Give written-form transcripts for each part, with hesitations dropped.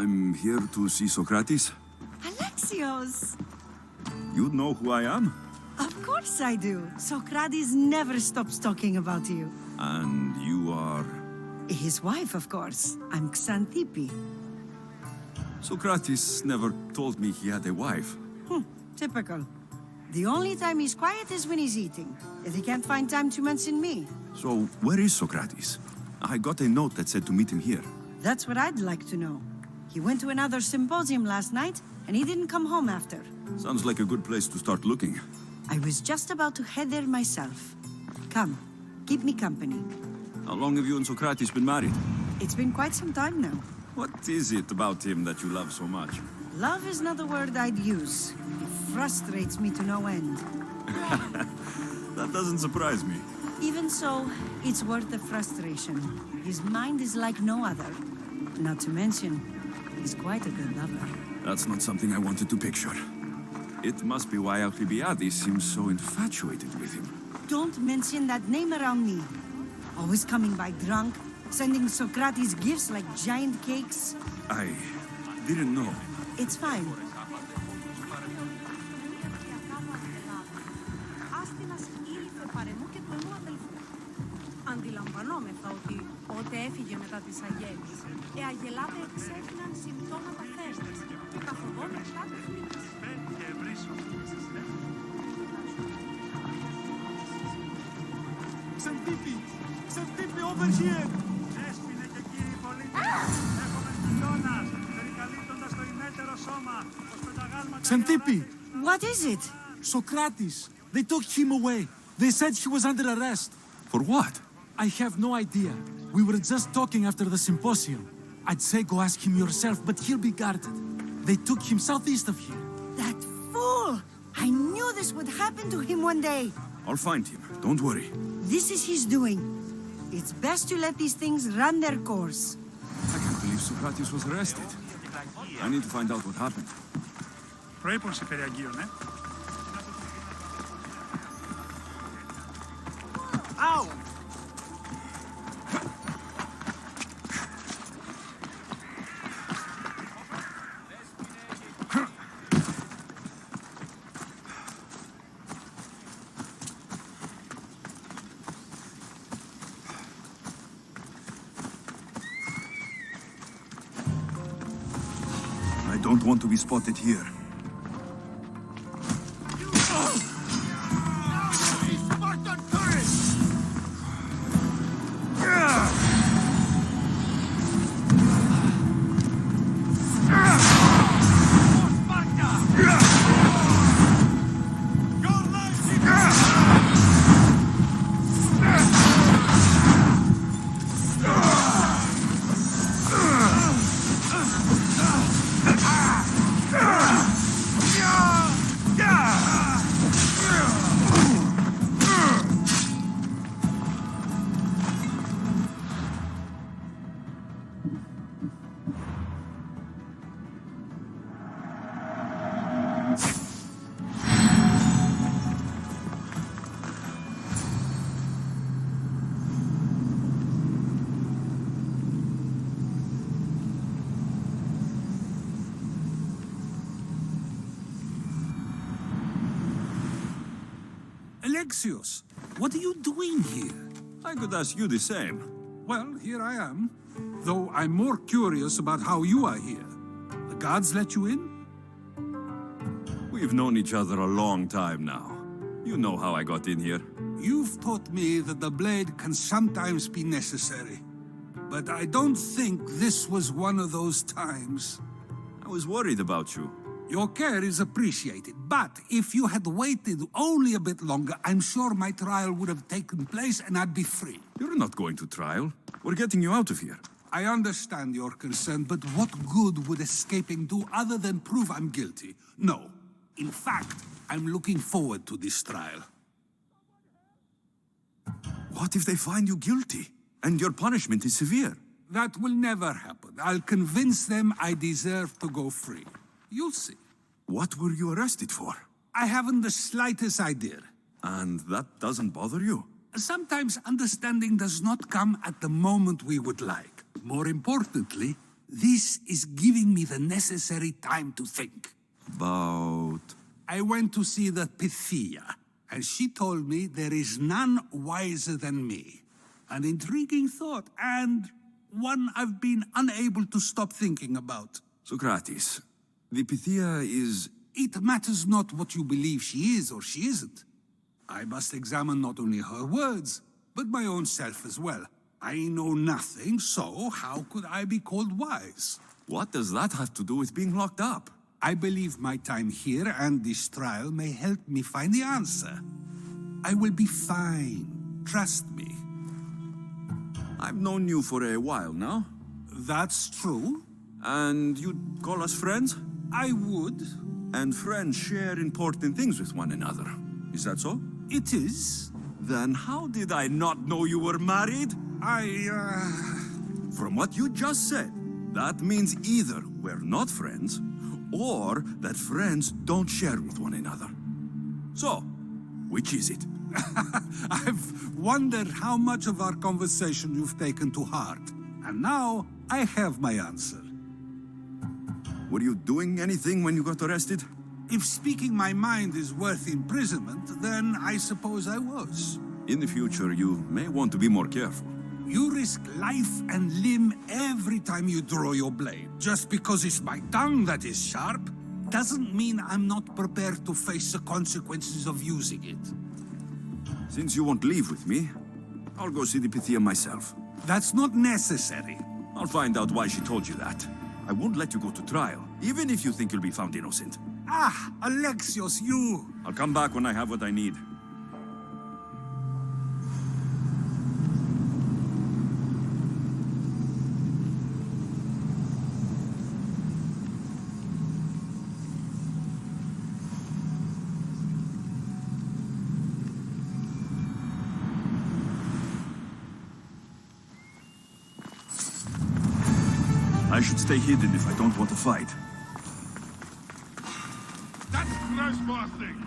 I'm here to see Sokratis. Alexios! You know who I am? Of course I do. Sokratis never stops talking about you. And you are... His wife, of course. I'm Xantippe. Sokratis never told me he had a wife. Typical. The only time he's quiet is when he's eating. If he can't find time to mention me. So, where is Sokratis? I got a note that said to meet him here. That's what I'd like to know. He went to another symposium last night, and he didn't come home after. Sounds like a good place to start looking. I was just about to head there myself. Come, keep me company. How long have you and Sokratis been married? It's been quite some time now. What is it about him that you love so much? Love is not the word I'd use. It frustrates me to no end. That doesn't surprise me. Even so, it's worth the frustration. His mind is like no other. Not to mention, he's quite a good lover. That's not something I wanted to picture. It must be why Alcibiades seems so infatuated with him. Don't mention that name around me. Always coming by drunk, sending Socrates gifts like giant cakes. I didn't know. It's fine. Αντιλαμβανόμεθα ότι πότε έφυγε μετά τις αγέλες, οι αγελάδε εξέφυγαν συμπτώματα θέρστης και καθοδόν κάτω μήνες. Xantippe! Xantippe, over here! Έσπινε και κύριοι πολίτες. Έχουμε πυλώνας, περικαλύπτοντας το ημέτερο σώμα, ως πενταγάλματα... Xantippe! What is it? Sokratis! They took him away. They said he was under arrest. For what? I have no idea. We were just talking after the symposium. I'd say go ask him yourself, but he'll be guarded. They took him southeast of here. That fool! I knew this would happen to him one day. I'll find him. Don't worry. This is his doing. It's best to let these things run their course. I can't believe Sokratis was arrested. I need to find out what happened. Προείπωση περιαγγείων, Ow! I don't want to be spotted here. Alexios, what are you doing here? I could ask you the same. Well, here I am. Though I'm more curious about how you are here. The gods let you in? We've known each other a long time now. You know how I got in here. You've taught me that the blade can sometimes be necessary. But I don't think this was one of those times. I was worried about you. Your care is appreciated, but if you had waited only a bit longer, I'm sure my trial would have taken place and I'd be free. You're not going to trial. We're getting you out of here. I understand your concern, but what good would escaping do other than prove I'm guilty? No. In fact, I'm looking forward to this trial. What if they find you guilty, and your punishment is severe? That will never happen. I'll convince them I deserve to go free. You'll see. What were you arrested for? I haven't the slightest idea. And that doesn't bother you? Sometimes understanding does not come at the moment we would like. More importantly, this is giving me the necessary time to think. About... I went to see the Pythia, and she told me there is none wiser than me. An intriguing thought, and one I've been unable to stop thinking about. Sokratis, the Pythia is... It matters not what you believe she is or she isn't. I must examine not only her words, but my own self as well. I know nothing, so how could I be called wise? What does that have to do with being locked up? I believe my time here and this trial may help me find the answer. I will be fine. Trust me. I've known you for a while now. That's true. And you'd call us friends? I would. And friends share important things with one another. Is that so? It is. Then how did I not know you were married? From what you just said, that means either we're not friends, or that friends don't share with one another. So, which is it? I've wondered how much of our conversation you've taken to heart. And now, I have my answer. Were you doing anything when you got arrested? If speaking my mind is worth imprisonment, then I suppose I was. In the future, you may want to be more careful. You risk life and limb every time you draw your blade. Just because it's my tongue that is sharp, doesn't mean I'm not prepared to face the consequences of using it. Since you won't leave with me, I'll go see the Pythia myself. That's not necessary. I'll find out why she told you that. I won't let you go to trial, even if you think you'll be found innocent. Ah, Alexios, you! I'll come back when I have what I need. I should stay hidden if I don't want to fight. That's trespassing!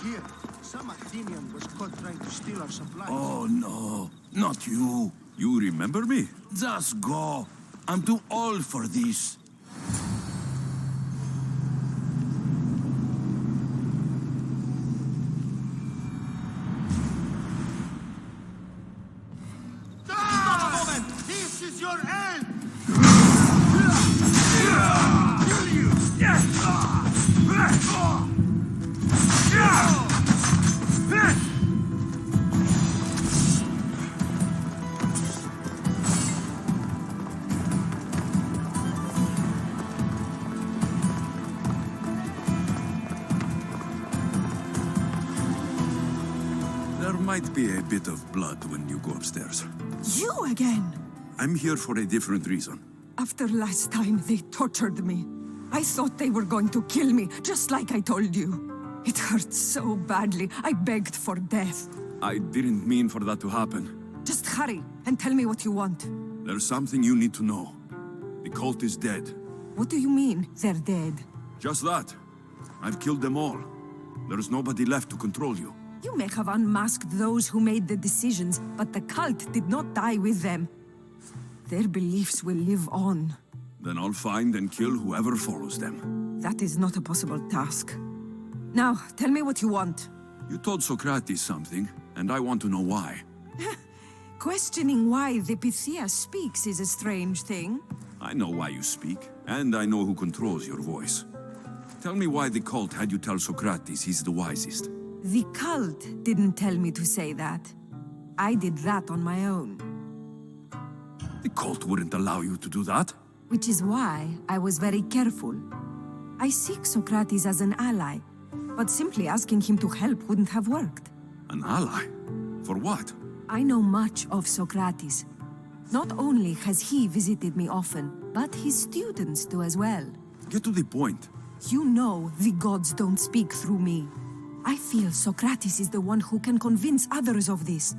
Here, some Athenian was caught trying to steal our supplies. Oh no, not you. You remember me? Just go. I'm too old for this. Stop a moment! This is your end! Kill you! There might be a bit of blood when you go upstairs. You again? I'm here for a different reason. After last time, they tortured me. I thought they were going to kill me, just like I told you. It hurt so badly, I begged for death. I didn't mean for that to happen. Just hurry, and tell me what you want. There's something you need to know. The cult is dead. What do you mean, they're dead? Just that. I've killed them all. There's nobody left to control you. You may have unmasked those who made the decisions, but the cult did not die with them. Their beliefs will live on. Then I'll find and kill whoever follows them. That is not a possible task. Now, tell me what you want. You told Sokratis something, and I want to know why. Questioning why the Pythia speaks is a strange thing. I know why you speak, and I know who controls your voice. Tell me why the cult had you tell Sokratis he's the wisest. The cult didn't tell me to say that. I did that on my own. The cult wouldn't allow you to do that. Which is why I was very careful. I seek Sokratis as an ally, but simply asking him to help wouldn't have worked. An ally? For what? I know much of Sokratis. Not only has he visited me often, but his students do as well. Get to the point. You know the gods don't speak through me. I feel Sokratis is the one who can convince others of this.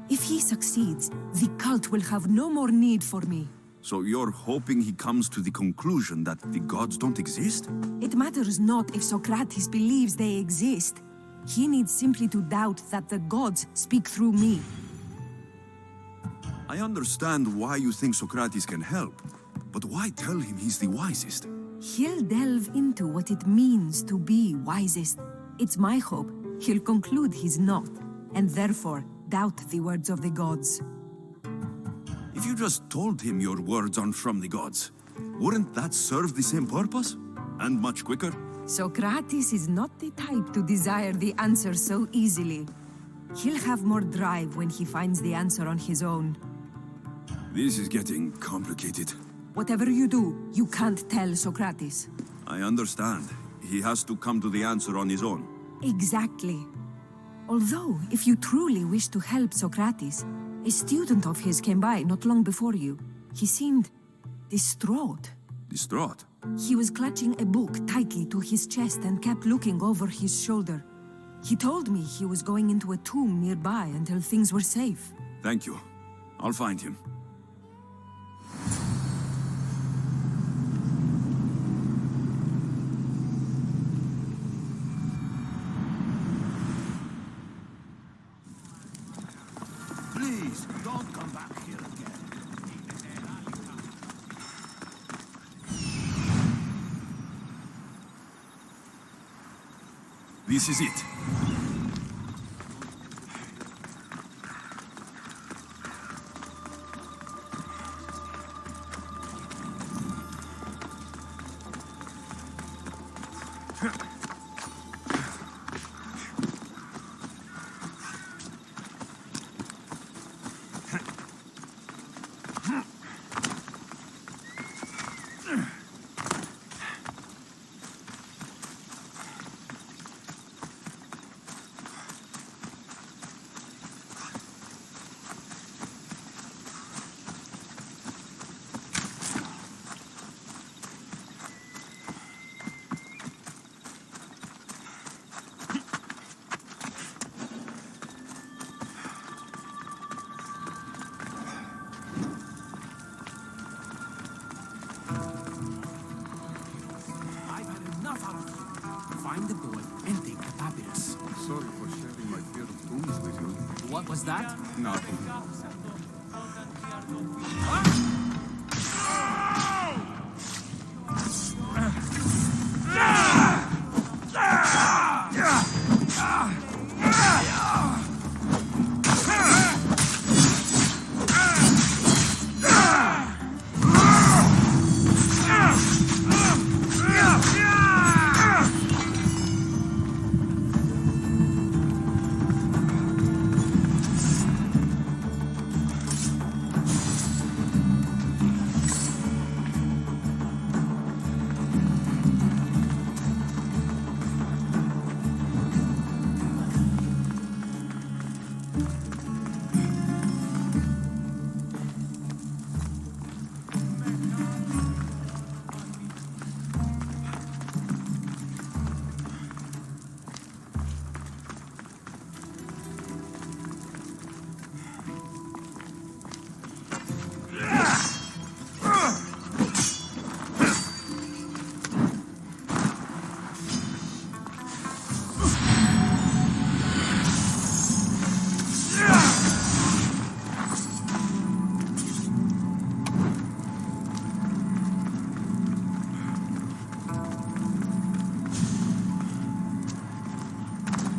If he succeeds, the cult will have no more need for me. So you're hoping he comes to the conclusion that the gods don't exist? It matters not if Sokratis believes they exist. He needs simply to doubt that the gods speak through me. I understand why you think Sokratis can help, but why tell him he's the wisest? He'll delve into what it means to be wisest. It's my hope he'll conclude he's not, and therefore doubt the words of the gods. If you just told him your words aren't from the gods, wouldn't that serve the same purpose? And much quicker? Sokratis is not the type to desire the answer so easily. He'll have more drive when he finds the answer on his own. This is getting complicated. Whatever you do, you can't tell Sokratis. I understand. He has to come to the answer on his own. Exactly. Although, if you truly wish to help Sokratis, a student of his came by not long before you. He seemed distraught. Distraught? He was clutching a book tightly to his chest and kept looking over his shoulder. He told me he was going into a tomb nearby until things were safe. Thank you. I'll find him. Please, don't come back here again. This is it. Find the boy and take the papyrus. Sorry for sharing my fear of tombs with you. What was that? Nothing.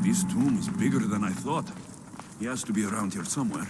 This tomb is bigger than I thought. He has to be around here somewhere.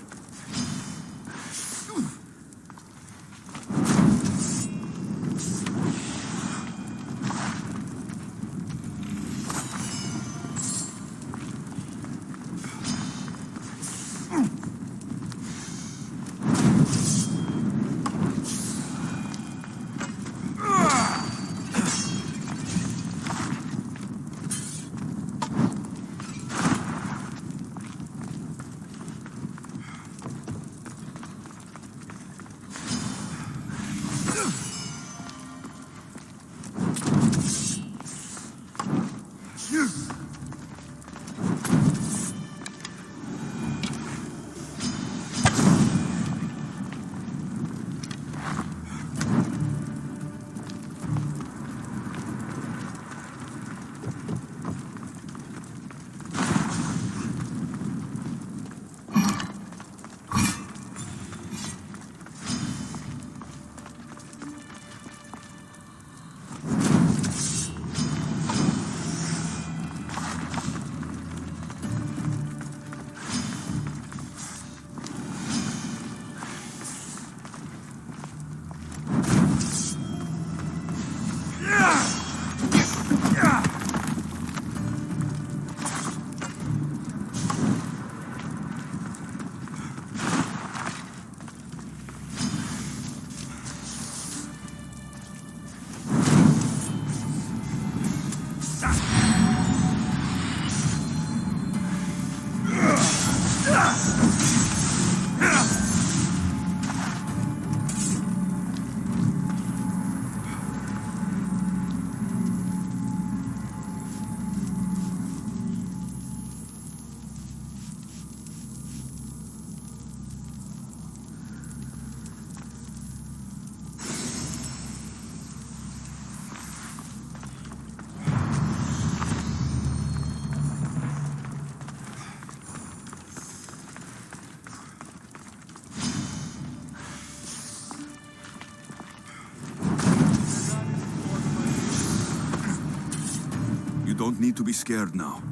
You don't need to be scared now.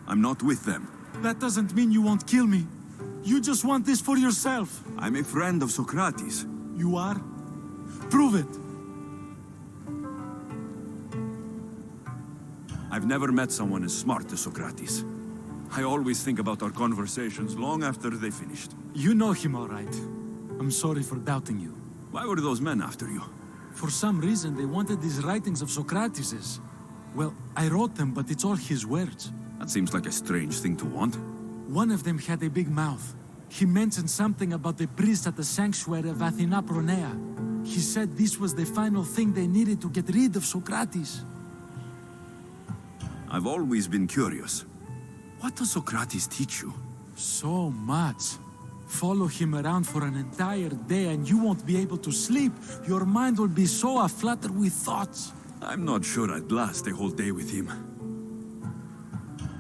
I'm not with them. That doesn't mean you won't kill me. You just want this for yourself. I'm a friend of Sokratis. You are? Prove it. I've never met someone as smart as Sokratis. I always think about our conversations long after they finished. You know him all right. I'm sorry for doubting you. Why were those men after you? For some reason, they wanted these writings of Socrates's. Well, I wrote them, but it's all his words. That seems like a strange thing to want. One of them had a big mouth. He mentioned something about the priest at the sanctuary of Athena Pronea. He said this was the final thing they needed to get rid of Socrates. I've always been curious. What does Sokratis teach you? So much. Follow him around for an entire day and you won't be able to sleep. Your mind will be so aflutter with thoughts. I'm not sure I'd last a whole day with him.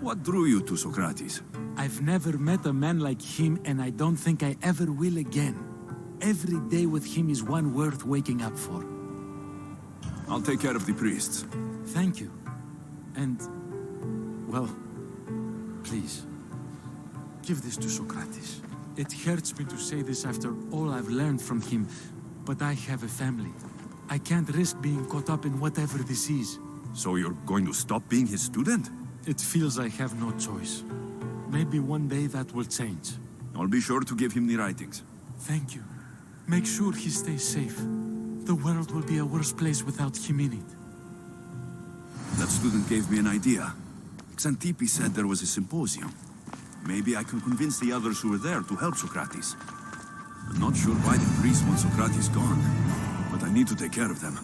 What drew you to Sokratis? I've never met a man like him and I don't think I ever will again. Every day with him is one worth waking up for. I'll take care of the priests. Thank you. And, well, please, give this to Sokratis. It hurts me to say this after all I've learned from him, but I have a family. I can't risk being caught up in whatever this is. So you're going to stop being his student? It feels I have no choice. Maybe one day that will change. I'll be sure to give him the writings. Thank you. Make sure he stays safe. The world will be a worse place without him in it. That student gave me an idea. Xantippe said there was a symposium. Maybe I can convince the others who were there to help Sokratis. I'm not sure why the priests want Sokratis gone, but I need to take care of them.